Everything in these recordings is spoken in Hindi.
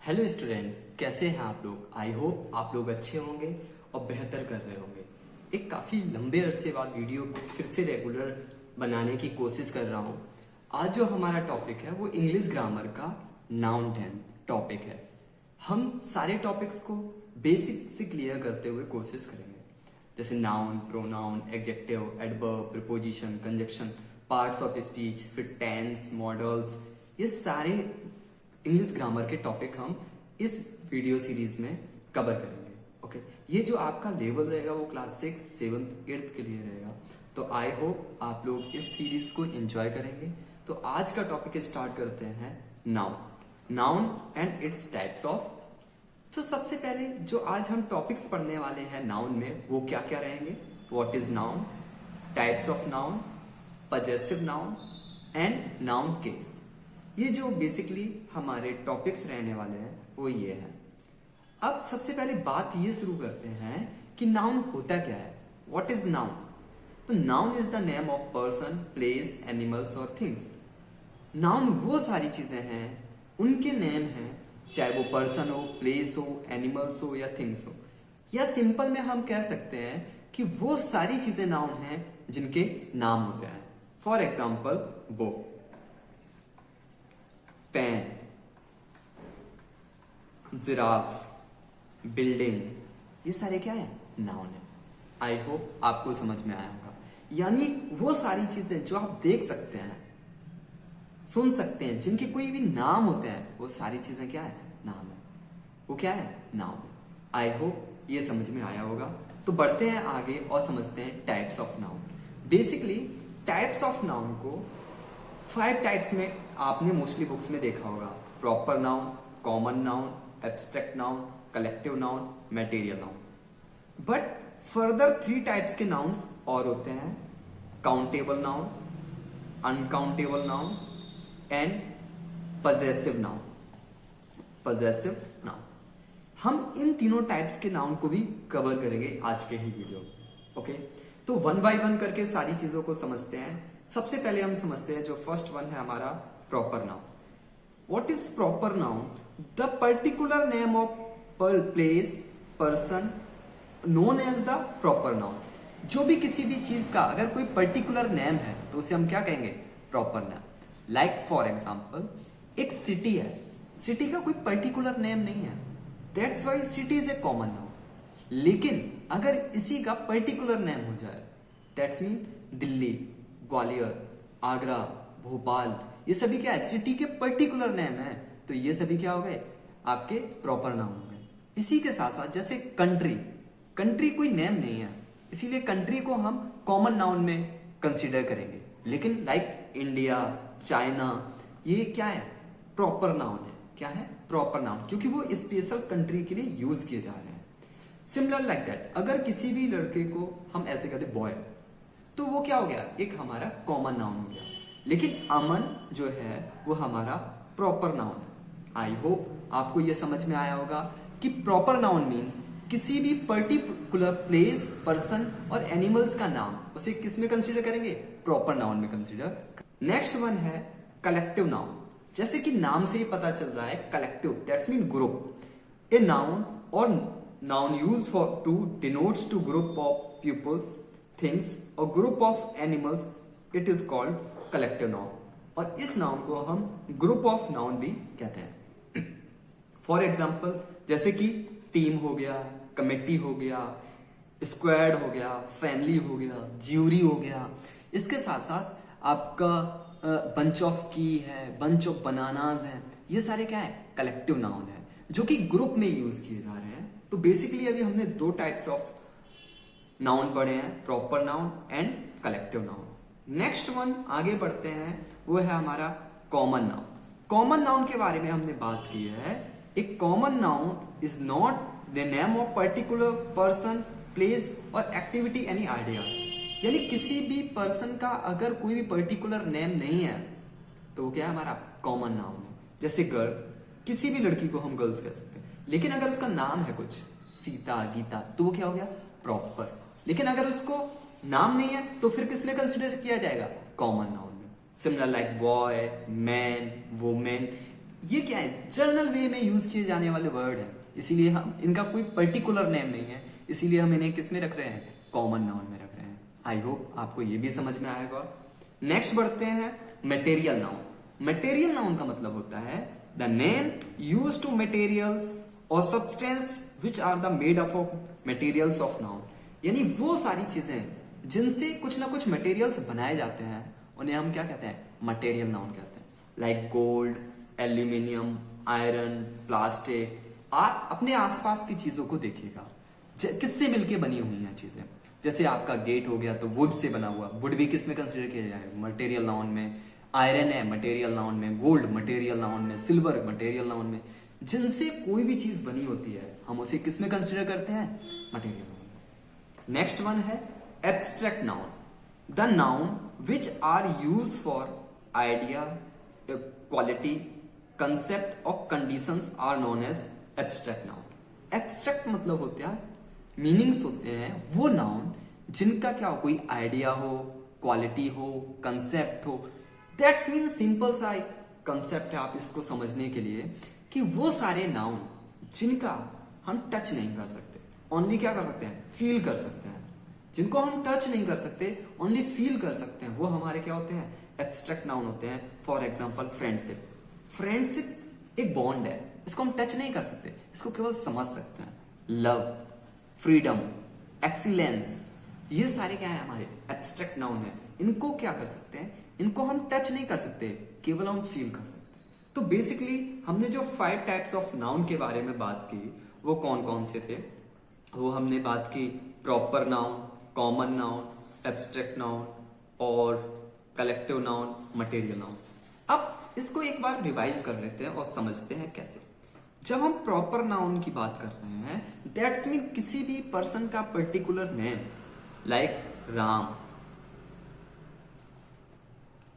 हेलो स्टूडेंट्स, कैसे हैं आप लोग। आई होप आप लोग अच्छे होंगे और बेहतर कर रहे होंगे। एक काफ़ी लंबे अरसे बाद वीडियो को फिर से रेगुलर बनाने की कोशिश कर रहा हूँ। आज जो हमारा टॉपिक है वो इंग्लिश ग्रामर का नाउन टॉपिक है। हम सारे टॉपिक्स को बेसिक से क्लियर करते हुए कोशिश करेंगे, जैसे noun, pronoun, adjective, adverb, preposition, conjunction, parts of speech, फिर टेंस, मॉडल्स। ये सारे इंग्लिश ग्रामर के टॉपिक हम इस वीडियो सीरीज में कवर करेंगे। ओके, ये जो आपका लेवल रहेगा वो क्लास 6, 7, 8 के लिए रहेगा। तो आई होप आप लोग इस सीरीज को एंजॉय करेंगे। तो आज का टॉपिक स्टार्ट करते हैं noun and its types of. तो सबसे पहले जो आज हम टॉपिक्स पढ़ने वाले हैं नाउन में वो क्या क्या रहेंगे। What is noun, types of noun, possessive noun and noun case. ये जो बेसिकली हमारे टॉपिक्स रहने वाले हैं वो ये है। अब सबसे पहले बात ये शुरू करते हैं कि नाउन होता क्या है। What is noun. तो noun is the name of person, place, animals और थिंग्स। नाउन वो सारी चीजें हैं, उनके नेम हैं, चाहे वो पर्सन हो, प्लेस हो, एनिमल्स हो या थिंग्स हो। या सिंपल में हम कह सकते हैं कि वो सारी चीजें नाउन हैं जिनके नाम होते हैं। For example book, pen, giraffe, building, ये सारे क्या है, नाउन है। आई होप आपको समझ में आया होगा। यानी वो सारी चीजें जो आप देख सकते हैं, सुन सकते हैं, जिनके कोई भी नाम होते हैं, वो सारी चीजें क्या है, नाम है। वो क्या है, नाउन है। आई होप ये समझ में आया होगा। तो बढ़ते हैं आगे और समझते हैं types of noun. Basically types of noun को 5 टाइप्स में आपने मोस्टली बुक्स में देखा होगा। Proper noun, common noun, abstract noun, collective noun, material noun. But further 3 types के नाउन्स और होते हैं। Countable noun, uncountable noun and possessive noun. Possessive noun. हम इन तीनों टाइप्स के नाउन को भी कवर करेंगे आज के ही वीडियो में। ओके, तो 1 बाय 1 करके सारी चीजों को समझते हैं। सबसे पहले हम समझते हैं जो फर्स्ट वन है हमारा proper noun. What is proper noun. The particular name of place, person known as the proper noun. जो भी किसी भी चीज का अगर कोई पर्टिकुलर नेम है तो उसे हम क्या कहेंगे, proper noun. Like for example एक सिटी है, सिटी का कोई पर्टिकुलर नेम नहीं है, that's why city is a common noun. लेकिन अगर इसी का पर्टिकुलर नेम हो जाए, दैट्स मीन दिल्ली, ग्वालियर, आगरा, भोपाल, ये सभी क्या है, सिटी के पर्टिकुलर नेम है। तो ये सभी क्या हो गए, आपके प्रॉपर नाउन हो गए। इसी के साथ साथ जैसे कंट्री, कंट्री कोई नेम नहीं है, इसीलिए कंट्री को हम कॉमन नाउन में कंसीडर करेंगे। लेकिन लाइक इंडिया, चाइना, ये क्या है, प्रॉपर नाउन है। क्या है, प्रॉपर नाउन, क्योंकि वो स्पेशल कंट्री के लिए यूज किए जा रहे हैं। सिमिलर लाइक दैट, अगर किसी भी लड़के को हम ऐसे कहते बॉय, तो वो क्या हो गया, एक हमारा कॉमन नाउन हो गया। लेकिन अमन जो है वो हमारा प्रॉपर नाउन है। आई होप आपको ये समझ में आया होगा कि प्रॉपर नाउन मीन्स किसी भी पर्टिकुलर प्लेस, पर्सन और एनिमल्स का नाम, उसे किस में कंसीडर करेंगे, प्रॉपर नाउन में कंसीडर। नेक्स्ट वन है कलेक्टिव नाउन। जैसे कि नाम से ही पता चल रहा है, collective that's mean group. A noun और noun use for to denotes to group of peoples, things और group of animals, it is called collective noun. और इस नाउन को हम ग्रुप ऑफ नाउन भी कहते हैं। फॉर एग्जाम्पल जैसे कि टीम हो गया, कमेटी हो गया, स्क्वाड हो गया, फैमिली हो गया, ज्यूरी हो गया। इसके साथ साथ आपका बंच ऑफ की है, बंच ऑफ बनानाज है, ये सारे क्या है, कलेक्टिव नाउन है, जो कि ग्रुप में यूज किए जा रहे हैं। तो बेसिकली अभी हमने 2 टाइप्स ऑफ नाउन पढ़े हैं, proper noun and collective noun. Next one आगे बढ़ते हैं, वो है हमारा कॉमन नाउन। कॉमन नाउन के बारे में हमने बात की है। एक common noun is not the name of particular person, place और एक्टिविटी, एनी आइडिया। यानी किसी भी पर्सन का अगर कोई भी पर्टिकुलर नेम नहीं है तो वो क्या है, हमारा कॉमन नाउन है। जैसे गर्ल, किसी भी लड़की को हम गर्ल्स कह सकते हैं, लेकिन अगर उसका नाम है कुछ सीता, गीता, तो वो क्या हो गया, प्रॉपर। लेकिन अगर उसको नाम नहीं है तो फिर किस में कंसिडर किया जाएगा, कॉमन नाउन में। Similar like boy, man, women, ये क्या है, जनरल वे में यूज किए जाने वाले वर्ड है, इसीलिए हम इनका कोई पर्टिकुलर नेम नहीं है, इसीलिए हम इन्हें किस में रख रहे हैं, कॉमन नाउन में रख रहे हैं। आई होप आपको ये भी समझ में आएगा। नेक्स्ट बढ़ते हैं मटेरियल नाउन। मटेरियल नाउन का मतलब होता है the name use to materials और substance which are the made up of materials of noun, यानी वो सारी चीजें जिनसे कुछ ना कुछ मटेरियल्स बनाए जाते हैं उन्हें हम क्या कहते हैं, मटेरियल नाउन कहते हैं। Like gold, aluminium, iron, plastic. आप अपने आसपास की चीजों को देखिएगा, किससे मिलके बनी हुई हैं चीजें। जैसे आपका गेट हो गया तो वुड से बना हुआ, वुड भी किस में कंसिडर किया जाए, मटेरियल नाउन में। आयरन है मटेरियल नाउन में, गोल्ड मटेरियल नाउन में, सिल्वर मटेरियल नाउन में। जिनसे कोई भी चीज बनी होती है हम उसे किस में कंसिडर करते हैं, मटेरियल नाउन। नेक्स्ट वन है abstract noun, the noun which are use for idea, quality, concept और conditions are known as abstract noun. Abstract मतलब होता है, मीनिंग्स होते हैं वो नाउन जिनका क्या हो, कोई आइडिया हो, क्वालिटी हो, कंसेप्ट हो। दैट्स मीन सिंपल सा एक कंसेप्ट है आप इसको समझने के लिए कि वो सारे नाउन जिनका हम टच नहीं कर सकते, ओनली क्या कर सकते हैं, फील कर सकते हैं। जिनको हम टच नहीं कर सकते, ओनली फील कर सकते हैं, वो हमारे क्या होते हैं, एब्स्ट्रैक्ट नाउन होते हैं। For example friendship. फ्रेंडशिप एक बॉन्ड है, इसको हम टच नहीं कर सकते, इसको केवल समझ सकते हैं। लव, फ्रीडम, एक्सीलेंस, ये सारे क्या है, हमारे एब्स्ट्रैक्ट नाउन है। इनको क्या कर सकते हैं, इनको हम टच नहीं कर सकते, केवल हम फील कर सकते हैं। तो बेसिकली हमने जो 5 टाइप्स ऑफ नाउन के बारे में बात की वो कौन कौन से थे, वो हमने बात की proper noun, common noun, abstract noun और कलेक्टिव नाउन, मटेरियल नाउन। अब इसको एक बार रिवाइज कर लेते हैं और समझते हैं कैसे। जब हम प्रॉपर नाउन की बात कर रहे हैं, दैट्स मीन किसी भी पर्सन का पर्टिकुलर नेम, लाइक राम,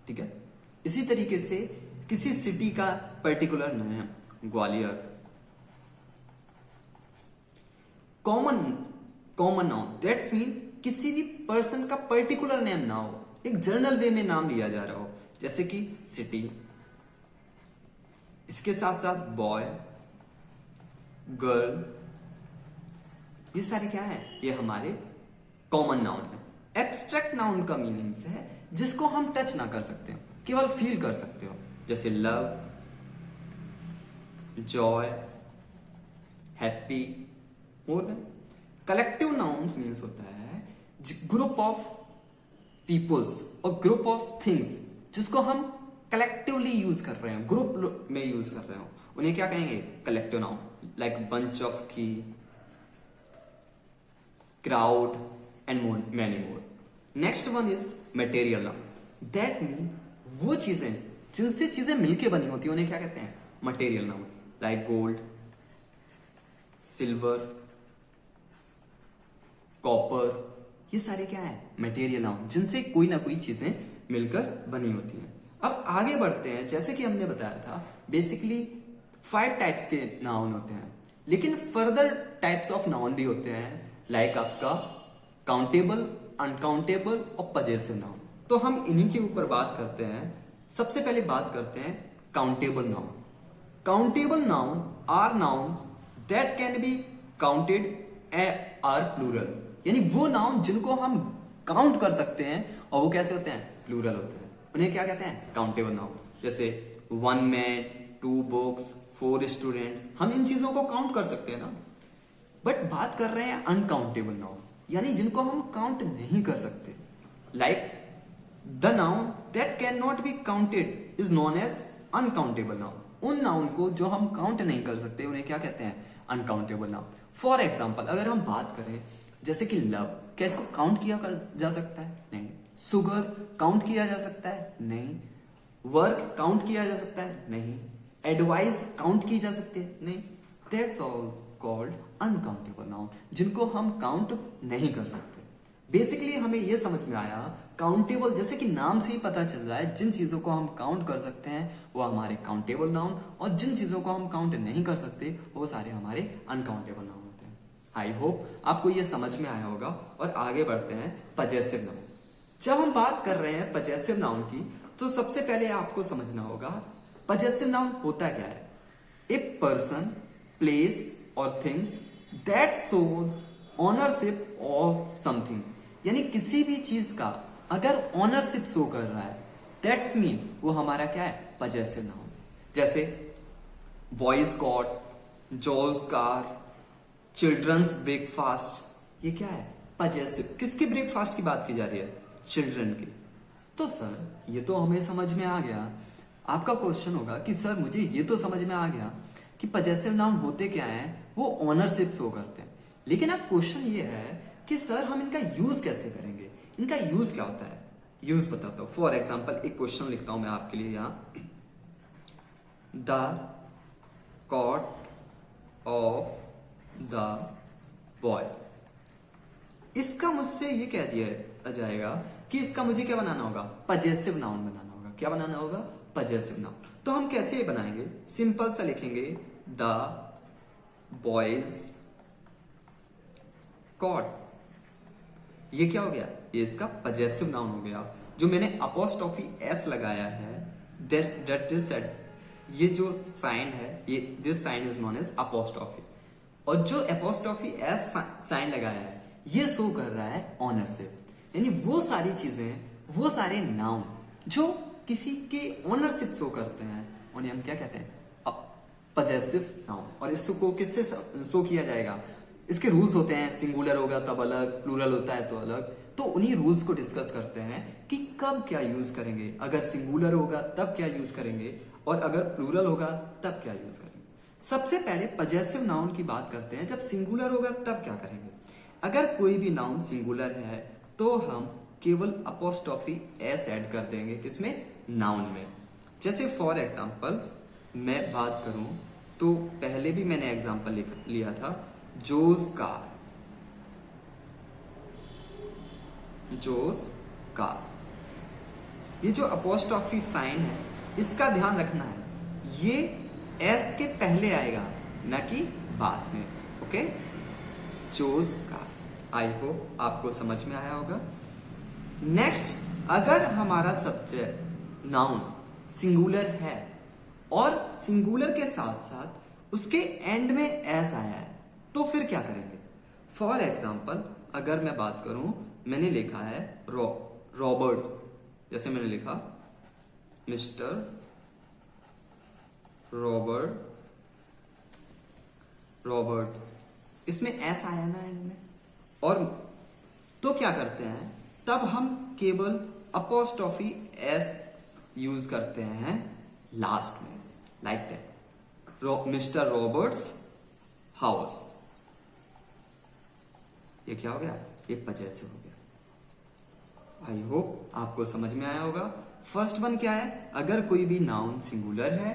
ठीक है। इसी तरीके से किसी सिटी का particular name, Gwalior. Common noun, that's mean किसी भी पर्सन का पर्टिकुलर नेम ना हो, एक जनरल वे में नाम लिया जा रहा हो, जैसे कि सिटी। इसके साथ साथ बॉय, गर्ल, ये सारे क्या है, ये हमारे कॉमन नाउन है। एब्स्ट्रैक्ट नाउन का मीनिंग है जिसको हम टच ना कर सकते, केवल फील कर सकते हो, जैसे love, Joy, happy, more than. Collective nouns means होता है ग्रुप ऑफ पीपल्स और ग्रुप ऑफ थिंग्स जिसको हम कलेक्टिवली यूज कर रहे हैं, ग्रुप में यूज कर रहे हो, उन्हें क्या कहेंगे, collective noun. Like bunch of key, crowd and many more. Next one is material noun, that mean वो चीजें जिनसे चीजें मिलके बनी होती है उन्हें क्या कहते हैं, material noun. Like gold, silver, copper, ये सारे क्या है, मटेरियल नाउन, जिनसे कोई ना कोई चीजें मिलकर बनी होती हैं। अब आगे बढ़ते हैं। जैसे कि हमने बताया था बेसिकली 5 टाइप्स के नाउन होते हैं, लेकिन फर्दर टाइप्स ऑफ नाउन भी होते हैं, लाइक आपका काउंटेबल, अनकाउंटेबल और पजेसिव नाउन। तो हम इन्हीं के ऊपर बात करते हैं। सबसे पहले बात करते हैं countable noun. Countable noun are noun that can be counted or plural, यानी वो नाउन जिनको हम काउंट कर सकते हैं और वो कैसे होते हैं, प्लूरल होते हैं, उन्हें क्या कहते हैं, काउंटेबल नाउन। जैसे 1 मैन, 2 बुक्स, 4 स्टूडेंट्स, हम इन चीजों को काउंट कर सकते हैं ना। बट बात कर रहे हैं अनकाउंटेबल नाउन, यानी जिनको हम काउंट नहीं कर सकते। Like the noun that can not be counted is known as uncountable noun. उन नाउन को जो हम काउंट नहीं कर सकते उन्हें क्या कहते हैं, अनकाउंटेबल नाउन। फॉर एग्जाम्पल अगर हम बात करें जैसे कि लव, क्या इसको काउंट किया जा सकता है, नहीं। शुगर काउंट किया जा सकता है, नहीं। वर्क काउंट किया जा सकता है, नहीं। एडवाइस काउंट की जा सकती है, नहीं। That's all called uncountable noun, जिनको हम काउंट नहीं कर सकते। बेसिकली हमें यह समझ में आया काउंटेबल, जैसे कि नाम से ही पता चल रहा है जिन चीजों को हम काउंट कर सकते हैं वो हमारे काउंटेबल नाउन, और जिन चीजों को हम काउंट नहीं कर सकते वो सारे हमारे अनकाउंटेबल नाउन होते हैं। आई होप आपको ये समझ में आया होगा। और आगे बढ़ते हैं पजेसिव नाउन। जब हम बात कर रहे हैं पजेसिव नाउन की, तो सबसे पहले आपको समझना होगा पजेसिव नाउन होता क्या है? ए पर्सन, प्लेस और things that shows ownership of something, यानी किसी भी चीज का अगर ऑनरशिप शो कर रहा है, दैट्स मीन वो हमारा क्या है? Possessive noun. जैसे बॉयज गॉट, जॉज कार, चिल्ड्रंस ब्रेकफास्ट, ये क्या है? पजेसिव। किसके ब्रेकफास्ट की बात की जा रही है? चिल्ड्रन की। तो सर ये तो हमें समझ में आ गया। आपका क्वेश्चन होगा कि सर मुझे ये तो समझ में आ गया कि पजेसिव नाउन होते क्या हैं, वो ऑनरशिप शो करते हैं, लेकिन अब क्वेश्चन ये है कि सर हम इनका यूज कैसे करेंगे? इनका यूज क्या होता है? यूज बताता हूं। फॉर एग्जाम्पल एक क्वेश्चन लिखता हूं मैं आपके लिए यहां। The coat of the boy, इसका मुझसे ये कह दिया जाएगा कि इसका मुझे क्या बनाना होगा? पजेसिव नाउन बनाना होगा। क्या बनाना होगा? Possessive noun. तो हम कैसे ये बनाएंगे? सिंपल सा लिखेंगे द बॉयज कॉट। ये क्या हो गया? ये इसका पजेसिव नाउन हो गया। जो मैंने अपोस्ट्रोफी एस लगाया है, दैट इज सेड, ये जो साइन है, ये this sign is known as apostrophe, और जो अपोस्ट्रोफी एस साइन लगाया है ये शो कर रहा है ऑनरशिप, यानी वो सारी चीजें, वो सारे नाउन जो किसी के ऑनरशिप शो करते हैं उन्हें हम क्या कहते हैं? Possessive noun. और इसको किससे शो किया जाएगा? इसके रूल्स होते हैं, सिंगुलर होगा तब अलग, प्लूरल होता है तो अलग। तो उन्हीं रूल्स को डिस्कस करते हैं कि कब क्या यूज करेंगे, अगर सिंगुलर होगा तब क्या यूज करेंगे, और अगर प्लूरल होगा तब क्या यूज करेंगे। सबसे पहले पजेसिव नाउन की बात करते हैं। जब सिंगुलर होगा तब क्या करेंगे? अगर कोई भी नाउन सिंगुलर है तो हम केवल अपोस्ट्रोफी एस ऐड कर देंगे, किसमें? नाउन में। जैसे फॉर एग्जांपल मैं बात करूं तो पहले भी मैंने एग्जांपल लिया था, जोस कार, जोस कार। ये जो अपोस्ट्रोफी साइन है इसका ध्यान रखना है, ये एस के पहले आएगा ना कि बाद में। Okay, Jose car. I hope आपको समझ में आया होगा। नेक्स्ट, अगर हमारा सब्जेक्ट नाउन सिंगुलर है और सिंगुलर के साथ साथ उसके एंड में एस आया है तो फिर क्या करेंगे? फॉर एग्जाम्पल अगर मैं बात करूं, मैंने लिखा है रॉबर्ट, जैसे मैंने लिखा मिस्टर रॉबर्ट, इसमें एस आया ना एंड में, और तो क्या करते हैं? तब हम केवल अपोस्ट्रोफी एस यूज करते हैं लास्ट में, like that, mister Roberts house. ये क्या हो गया? ये पजेसिव हो गया। आई होप आपको समझ में आया होगा। फर्स्ट वन क्या है? अगर कोई भी नाउन सिंगुलर है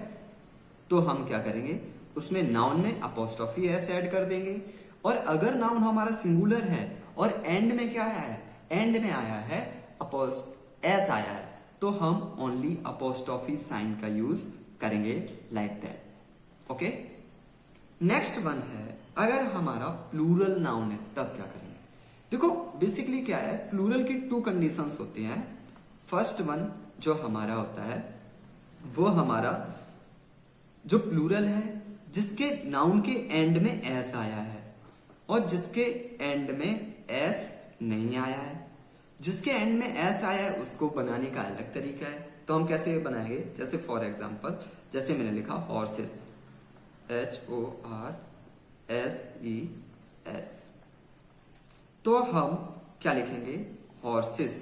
तो हम क्या करेंगे? उसमें नाउन में अपोस्ट्रोफी एस ऐड कर देंगे, और अगर नाउन हमारा सिंगुलर है और एंड में क्या आया है? एंड में आया है एस आया है, तो हम ओनली अपोस्ट्रोफी साइन का यूज करेंगे, like that. Okay, next one है, अगर हमारा प्लूरल नाउन है तब क्या करेंगे? देखो बेसिकली क्या है, प्लूरल की टू कंडीशंस होती हैं। फर्स्ट वन जो हमारा होता है वो हमारा जो प्लूरल है जिसके नाउन के एंड में एस आया है और जिसके एंड में एस नहीं आया है। जिसके एंड में एस आया है उसको बनाने का अलग तरीका है, तो हम कैसे बनाएंगे? जैसे फॉर एग्जांपल, जैसे मैंने लिखा हॉर्सेस, HORSES, तो हम क्या लिखेंगे? हॉर्सेस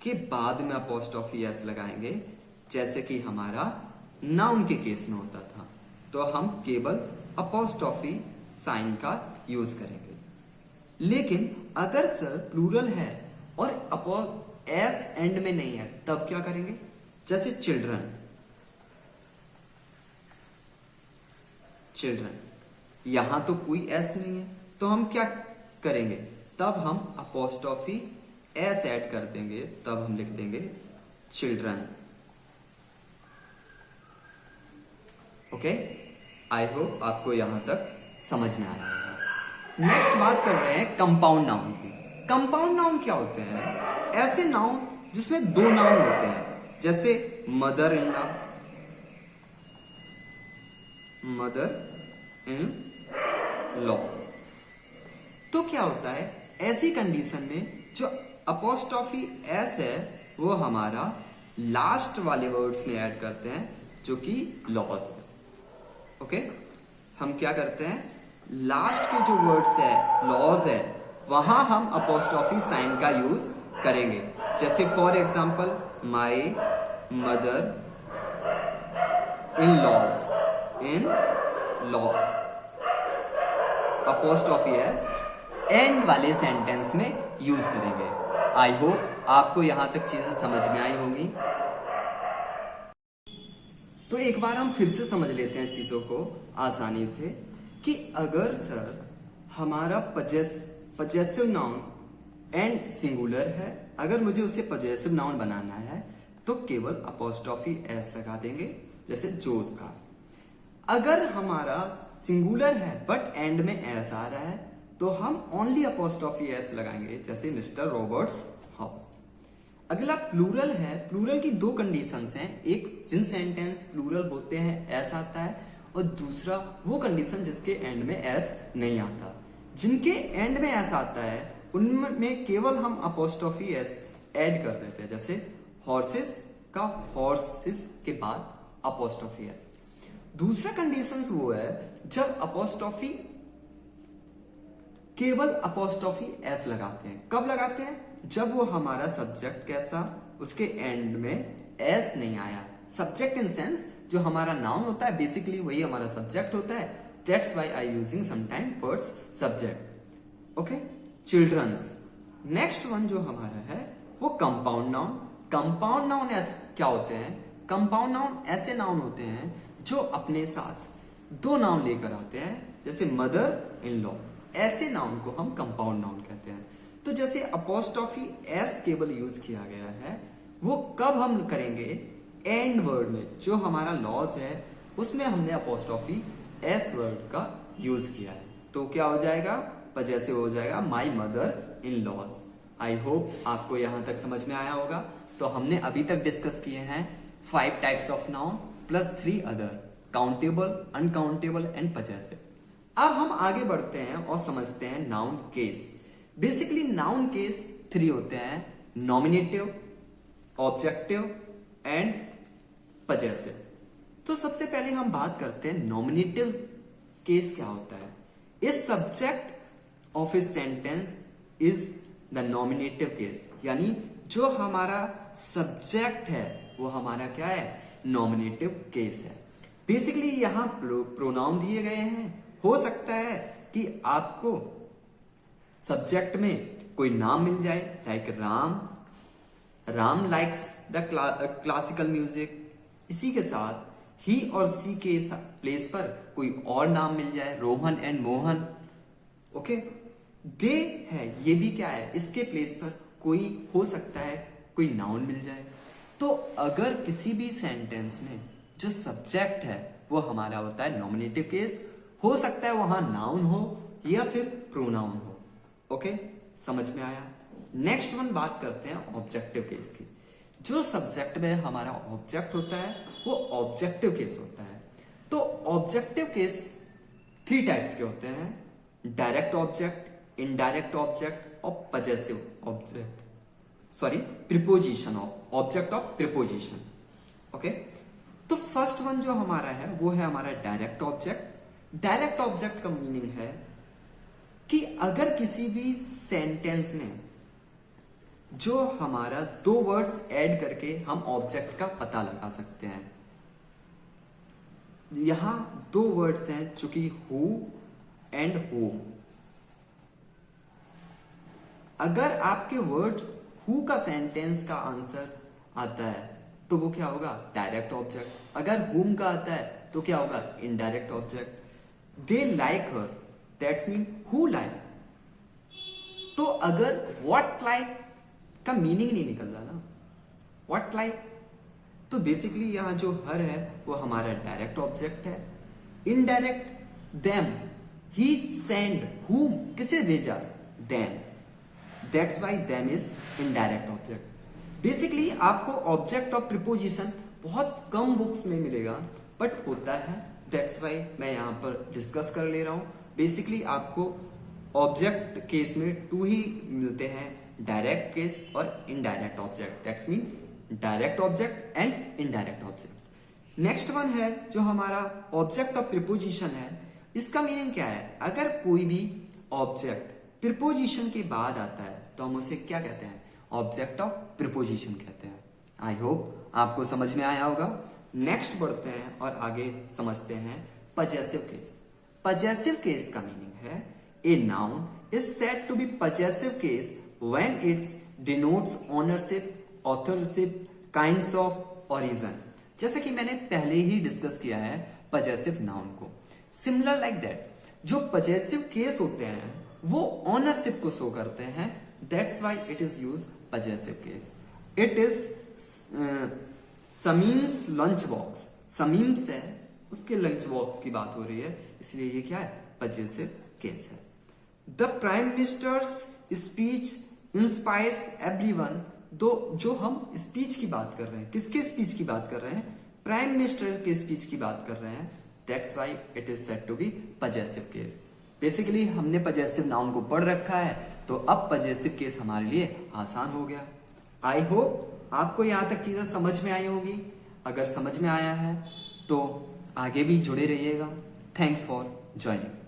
के बाद में अपोस्ट्रोफी एस लगाएंगे, जैसे कि हमारा नाउन के केस में होता था, तो हम केवल अपोस्ट्रोफी साइन का यूज करेंगे। लेकिन अगर सर प्लूरल है और एस एंड में नहीं है तब क्या करेंगे? जैसे चिल्ड्रन, यहां तो कोई एस नहीं है, तो हम क्या करेंगे? तब हम अपोस्ट्रोफी एस ऐड कर देंगे, तब हम लिख देंगे चिल्ड्रन। ओके, आई होप आपको यहां तक समझ में आया है। नेक्स्ट बात कर रहे हैं कंपाउंड नाउन की। कंपाउंड नाउन क्या होते हैं? ऐसे नाउन जिसमें दो नाउन होते हैं, जैसे mother in law, mother in law. तो क्या होता है ऐसी कंडीशन में जो अपोस्ट्रोफी एस है वो हमारा लास्ट वाले वर्ड्स में ऐड करते हैं जो कि लॉज है। ओके, हम क्या करते हैं लास्ट के जो वर्ड्स है लॉज है वहां हम अपोस्ट्रोफी साइन का यूज करेंगे। जैसे for example my mother in law's apostrophe S and वाले सेंटेंस में यूज करेंगे। आई होप आपको यहां तक चीजें समझ में आई होंगी। तो एक बार हम फिर से समझ लेते हैं चीजों को आसानी से कि अगर सर हमारा पजेसिव नाउन एंड सिंगुलर है, अगर मुझे उसे पजेसिव नाउन बनाना है तो केवल अपोस्ट्रोफी एस लगा देंगे, जैसे जोस का। अगर हमारा सिंगुलर है बट एंड में एस आ रहा है तो हम ओनली अपोस्ट्रोफी एस लगाएंगे, जैसे मिस्टर रॉबर्ट्स हाउस। अगला प्लूरल है, प्लूरल की दो कंडीशंस हैं, एक जिन सेंटेंस प्लूरल होते हैं एस आता है और दूसरा वो कंडीशन जिसके एंड में एस नहीं आता। जिनके एंड में एस आता है उनमें केवल हम अपोस्ट्रोफी एस ऐड कर देते हैं, जैसे हॉर्सेस का हॉर्सेस के बाद अपोस्ट्रोफी एस। दूसरा कंडीशन वो है जब अपोस्ट्रोफी केवल अपोस्ट्रोफी एस लगाते हैं। कब लगाते हैं? जब वो हमारा सब्जेक्ट कैसा उसके एंड में एस नहीं आया। सब्जेक्ट इन सेंस जो हमारा नाउन होता है बेसिकली वही हमारा सब्जेक्ट होता है। That's why I using sometime words subject. Okay, childrens. Next one जो हमारा है वो कंपाउंड नाउन। कंपाउंड नाउन क्या होते हैं? कंपाउंड नाउन ऐसे नाउन होते हैं जो अपने साथ दो नाउन लेकर आते हैं, जैसे मदर इन लॉ। ऐसे नाउन को हम कंपाउंड नाउन कहते हैं। तो जैसे अपोस्ट्रोफी एस केवल यूज किया गया है वो कब हम करेंगे? एंड वर्ड में जो हमारा लॉज है उसमें हमने अपोस्ट्रोफी एस वर्ड का यूज किया है। तो क्या हो जाएगा? जैसे हो जाएगा my mother in law's. I hope आपको यहां तक समझ में आया होगा। तो हमने अभी तक डिस्कस किए हैं 5 types of noun plus 3 other, countable, uncountable and possessive. अब हम आगे बढ़ते हैं और समझते हैं noun case. Basically noun case 3 होते हैं, नॉमिनेटिव, ऑब्जेक्टिव एंड पजेसिव। तो सबसे पहले हम बात करते हैं नॉमिनेटिव केस क्या होता है। इस subject of a sentence is the nominative case, यानी जो हमारा सब्जेक्ट है वो हमारा क्या है? नॉमिनेटिव केस है। बेसिकली यहां प्रोनाउन दिए गए हैं। हो सकता है कि आपको सब्जेक्ट में कोई नाम मिल जाए, like Ram likes the classical music. इसी के साथ ही और सी के प्लेस पर कोई और नाम मिल जाए, रोहन एंड मोहन। ओके, दे है, ये भी क्या है? इसके प्लेस पर कोई हो सकता है कोई नाउन मिल जाए। तो अगर किसी भी सेंटेंस में जो सब्जेक्ट है वो हमारा होता है नॉमिनेटिव केस, हो सकता है वहां नाउन हो या फिर प्रोनाउन हो। ओके, समझ में आया? नेक्स्ट वन बात करते हैं ऑब्जेक्टिव केस की। जो सब्जेक्ट में हमारा ऑब्जेक्ट होता है वो ऑब्जेक्टिव केस होता है। तो ऑब्जेक्टिव केस 3 टाइप्स के होते हैं, डायरेक्ट ऑब्जेक्ट, इनडायरेक्ट ऑब्जेक्ट और possessive object, sorry preposition object of preposition. Okay, तो फर्स्ट वन जो हमारा है वो है हमारा डायरेक्ट ऑब्जेक्ट। डायरेक्ट ऑब्जेक्ट का मीनिंग है कि अगर किसी भी सेंटेंस में जो हमारा 2 वर्ड्स ऐड करके हम ऑब्जेक्ट का पता लगा सकते हैं। यहां 2 वर्ड्स हैं जो कि हु एंड होम। अगर आपके वर्ड हु का सेंटेंस का आंसर आता है तो वो क्या होगा? Direct object. अगर हुम का आता है तो क्या होगा? Indirect object. They like her, that's mean who like. तो अगर व्हाट लाइक का मीनिंग नहीं निकल रहा ना, व्हाट लाइक, तो बेसिकली यहां जो हर है वो हमारा डायरेक्ट ऑब्जेक्ट है। इनडायरेक्ट देम, ही सेंड, हुम किसे भेजा? Them, that's why them is indirect object. Basically आपको ऑब्जेक्ट ऑफ प्रिपोजिशन बहुत कम बुक्स में मिलेगा, बट होता है, दैट्स वाई मैं यहाँ पर डिस्कस कर ले रहा हूँ। बेसिकली आपको ऑब्जेक्ट केस में टू ही मिलते हैं, डायरेक्ट केस और indirect object, that's mean direct object and indirect object. Next one है जो हमारा ऑब्जेक्ट ऑफ प्रिपोजिशन है, इसका मीनिंग क्या है? अगर कोई भी ऑब्जेक्ट प्रिपोजिशन के बाद आता है तो हम उसे क्या कहते हैं? ऑब्जेक्ट ऑफ प्रिपोजिशन कहते हैं। आई होप आपको समझ में आया होगा। नेक्स्ट बढ़ते हैं और आगे समझते हैं पजेसिव केस। पजेसिव केस का मीनिंग है a noun is said to be possessive case when it's denotes ownership, authorship, kinds of origin. जैसे कि मैंने पहले ही डिस्कस किया है पजेसिव नाउन को। सिमिलर लाइक दैट, जो पजेसिव केस होते हैं वो ओनरशिप को शो करते हैं, that's why it is use possessive case. It is Sameem's lunch box, Sameem's है उसके लंच बॉक्स की बात हो रही है, इसलिए ये क्या है? पजेसिव केस है। The prime ministers speech inspires everyone, दो जो हम स्पीच की बात कर रहे हैं, किसके स्पीच की बात कर रहे हैं? प्राइम मिनिस्टर के स्पीच की बात कर रहे हैं, that's why it is said to be possessive case. Basically हमने पजेसिव नाउन को पढ़ रखा है, तो अब पजेसिव केस हमारे लिए आसान हो गया। आई होप आपको यहां तक चीजें समझ में आई होगी। अगर समझ में आया है तो आगे भी जुड़े रहिएगा। Thanks for joining.